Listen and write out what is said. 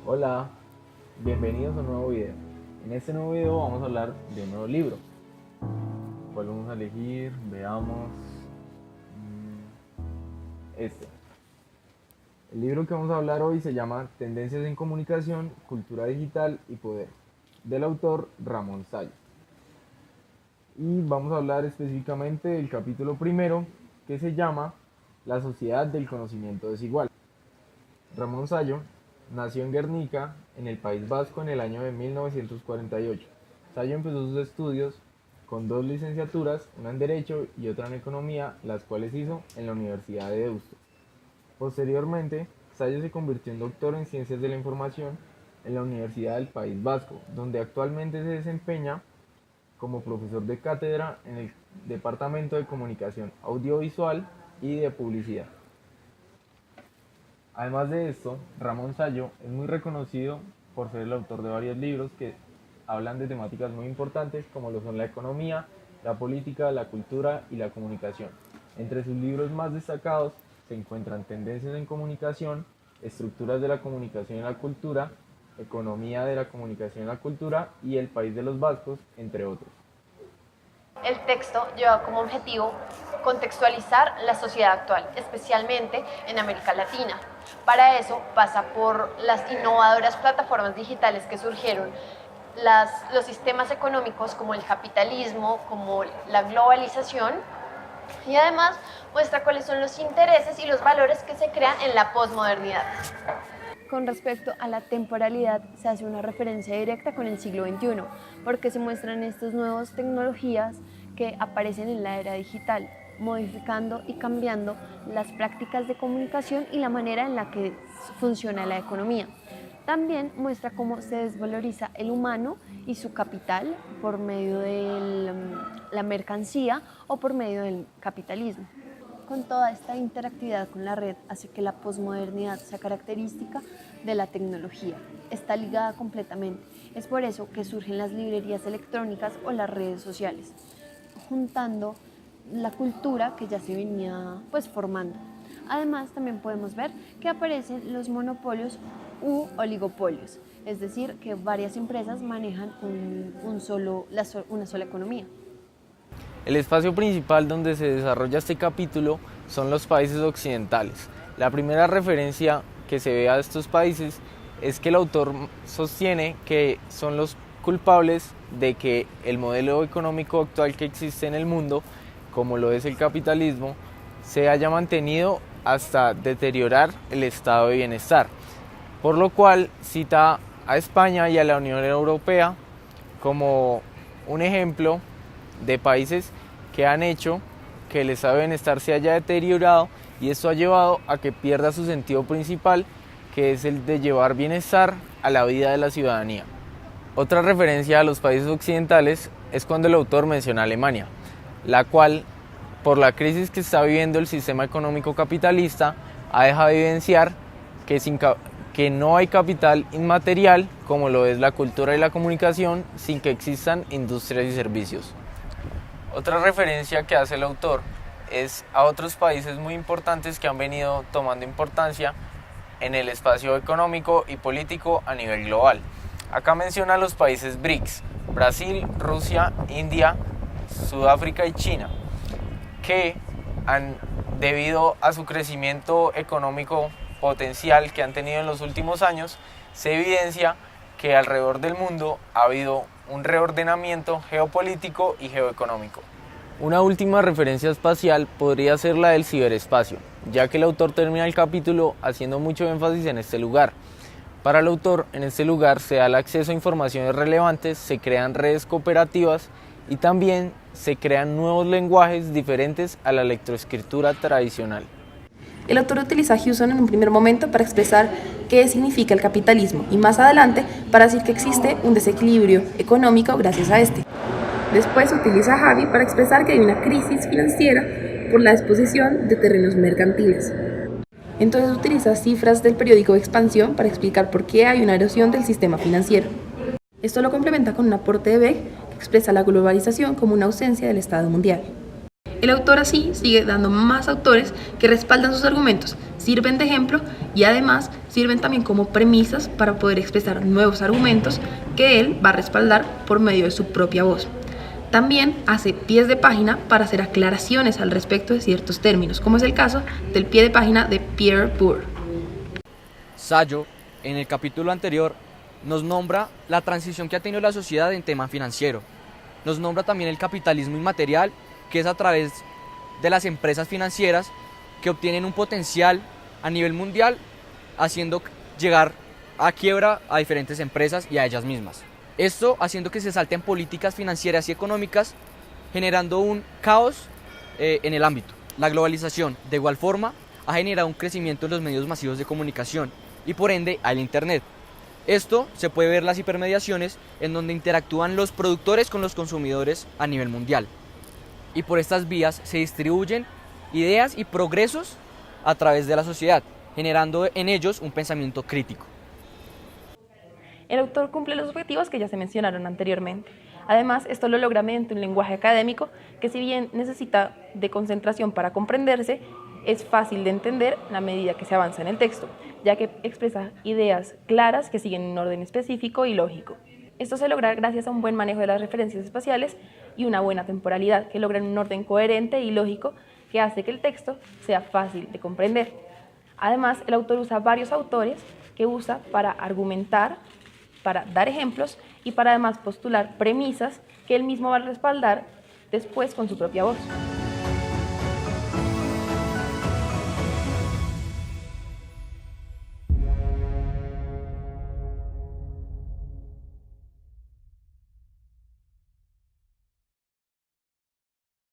Hola, bienvenidos a un nuevo video. En este nuevo video vamos a hablar de un nuevo libro. ¿Cuál vamos a elegir? Veamos. Este. El libro que vamos a hablar hoy se llama Tendencias en Comunicación, Cultura Digital y Poder, del autor Ramón Sayos. Y vamos a hablar específicamente del capítulo primero, que se llama La sociedad del conocimiento desigual. Ramón Sayos nació en Guernica, en el País Vasco, en el año de 1948. Sayos empezó sus estudios con 2 licenciaturas, una en Derecho y otra en Economía, las cuales hizo en la Universidad de Deusto. Posteriormente, Sayos se convirtió en doctor en Ciencias de la Información en la Universidad del País Vasco, donde actualmente se desempeña como profesor de cátedra en el Departamento de Comunicación Audiovisual y de Publicidad. Además de esto, Ramón Sayos es muy reconocido por ser el autor de varios libros que hablan de temáticas muy importantes como lo son la economía, la política, la cultura y la comunicación. Entre sus libros más destacados se encuentran Tendencias en Comunicación, Estructuras de la Comunicación y la Cultura, Economía de la Comunicación y la Cultura y El País de los Vascos, entre otros. El texto lleva como objetivo contextualizar la sociedad actual, especialmente en América Latina. Para eso pasa por las innovadoras plataformas digitales que surgieron, los sistemas económicos como el capitalismo, como la globalización, y además muestra cuáles son los intereses y los valores que se crean en la posmodernidad. Con respecto a la temporalidad, se hace una referencia directa con el siglo XXI, porque se muestran estas nuevas tecnologías que aparecen en la era digital, modificando y cambiando las prácticas de comunicación y la manera en la que funciona la economía. También muestra cómo se desvaloriza el humano y su capital por medio de la mercancía o por medio del capitalismo. Con toda esta interactividad con la red hace que la posmodernidad sea característica de la tecnología. Está ligada completamente. Es por eso que surgen las librerías electrónicas o las redes sociales, juntando la cultura que ya se venía formando. Además, también podemos ver que aparecen los monopolios u oligopolios, es decir, que varias empresas manejan una sola economía. El espacio principal donde se desarrolla este capítulo son los países occidentales. La primera referencia que se ve a estos países es que el autor sostiene que son los culpables de que el modelo económico actual que existe en el mundo, como lo es el capitalismo, se haya mantenido hasta deteriorar el estado de bienestar. Por lo cual cita a España y a la Unión Europea como un ejemplo de países que han hecho que el estado de bienestar se haya deteriorado, y esto ha llevado a que pierda su sentido principal, que es el de llevar bienestar a la vida de la ciudadanía. Otra referencia a los países occidentales es cuando el autor menciona a Alemania, la cual, por la crisis que está viviendo el sistema económico capitalista, ha dejado de evidenciar que no hay capital inmaterial como lo es la cultura y la comunicación sin que existan industrias y servicios. Otra referencia que hace el autor es a otros países muy importantes que han venido tomando importancia en el espacio económico y político a nivel global. Acá menciona los países BRICS, Brasil, Rusia, India, Sudáfrica y China, que debido a su crecimiento económico potencial que han tenido en los últimos años, se evidencia que alrededor del mundo ha habido un reordenamiento geopolítico y geoeconómico. Una última referencia espacial podría ser la del ciberespacio, ya que el autor termina el capítulo haciendo mucho énfasis en este lugar. Para el autor, en este lugar se da el acceso a informaciones relevantes, se crean redes cooperativas y también se crean nuevos lenguajes diferentes a la lectoescritura tradicional. El autor utiliza a Hewson en un primer momento para expresar qué significa el capitalismo y más adelante para decir que existe un desequilibrio económico gracias a este. Después utiliza a Javi para expresar que hay una crisis financiera por la disposición de terrenos mercantiles. Entonces utiliza cifras del periódico Expansión para explicar por qué hay una erosión del sistema financiero. Esto lo complementa con un aporte de Beck que expresa la globalización como una ausencia del Estado mundial. El autor así sigue dando más autores que respaldan sus argumentos, sirven de ejemplo y además sirven también como premisas para poder expresar nuevos argumentos que él va a respaldar por medio de su propia voz. También hace pies de página para hacer aclaraciones al respecto de ciertos términos, como es el caso del pie de página de Pierre Bourdieu. Sayo, en el capítulo anterior, nos nombra la transición que ha tenido la sociedad en tema financiero. Nos nombra también el capitalismo inmaterial, que es a través de las empresas financieras que obtienen un potencial a nivel mundial, haciendo llegar a quiebra a diferentes empresas y a ellas mismas. Esto haciendo que se salten políticas financieras y económicas, generando un caos en el ámbito. La globalización, de igual forma, ha generado un crecimiento en los medios masivos de comunicación y por ende al Internet. Esto se puede ver en las hipermediaciones, en donde interactúan los productores con los consumidores a nivel mundial. Y por estas vías se distribuyen ideas y progresos a través de la sociedad, generando en ellos un pensamiento crítico. El autor cumple los objetivos que ya se mencionaron anteriormente. Además, esto lo logra mediante un lenguaje académico que, si bien necesita de concentración para comprenderse, es fácil de entender a medida que se avanza en el texto, ya que expresa ideas claras que siguen un orden específico y lógico. Esto se logra gracias a un buen manejo de las referencias espaciales y una buena temporalidad que logran un orden coherente y lógico que hace que el texto sea fácil de comprender. Además, el autor usa varios autores que usa para argumentar, para dar ejemplos y para además postular premisas que él mismo va a respaldar después con su propia voz.